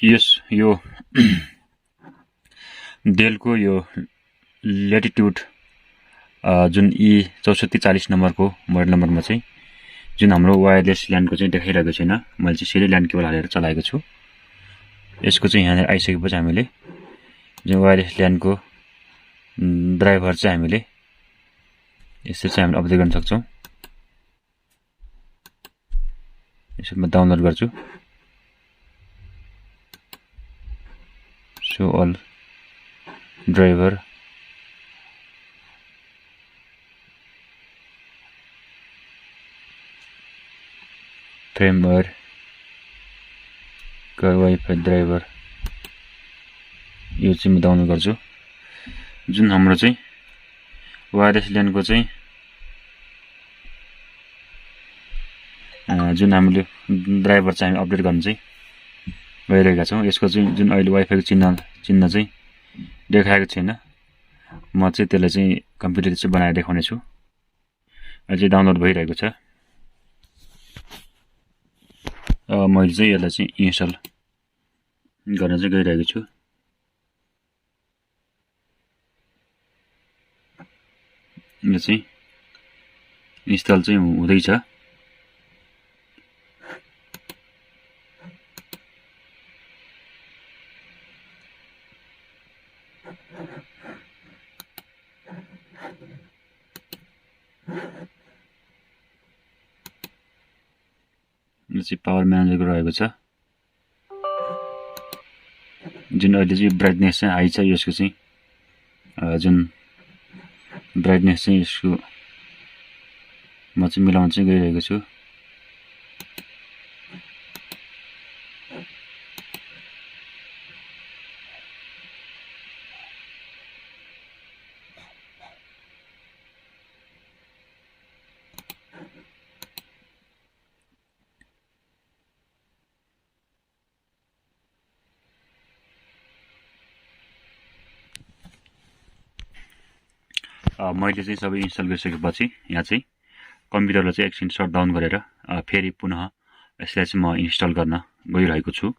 यस यो डेलको यो ल्याटिट्युड जुन E6440 नम्बरको मोडल नम्बरमा चाहिँ जुन हाम्रो वायरलेस ल्यान्डको चाहिँ देखाइरहेको छैन, मैले चाहिँ सिधै ल्यान्ड केबल हालेर चलाएको छु। यसको चाहिँ यहाँ आइसकेपछि हामीले जुन वायरलेस ल्यान्डको ड्राइभर चाहिँ हामीले यसरी चाहिँ हामीले अपडेट गर्न सक्छौँ। यसरी म डाउनलोड गर्छु। So all driver firmware wifi driver यो चाहिँ म डाउनलोड गर्छु। जुन हाम्रो चाहिँ वायरलेस ल्यान्डको चाहिँ जुन हामीले ड्राइभर चाहिँ हामी अपडेट गर्न चाहिँ गइरहेका छौँ। यसको चाहिँ जुन अहिले वाइफाईको चिन्ह चाहिँ देखाएको छैन, म चाहिँ त्यसलाई चाहिँ कम्प्युटर चाहिँ बनाएर देखाउने छु। अहिले डाउनलोड भइरहेको छ। मैले चाहिँ यसलाई चाहिँ इन्स्टल गर्न चाहिँ गइरहेको छु। यो चाहिँ इन्स्टल चाहिँ हुँदैछ। यो चाहिँ पावर म्यानेजरको रहेको छ। जुन अहिले चाहिँ ब्राइटनेस चाहिँ हाई छ, यसको चाहिँ जुन ब्राइटनेस चाहिँ यसको म चाहिँ मिलाउन चाहिँ गइरहेको छु। मैले चाहिँ सबै इन्स्टल गरिसकेपछि यहाँ चाहिँ कम्प्युटरलाई चाहिँ एकछिन शट डाउन गरेर फेरि पुनः यसलाई चाहिँ म इन्स्टल गर्न गइरहेको छु।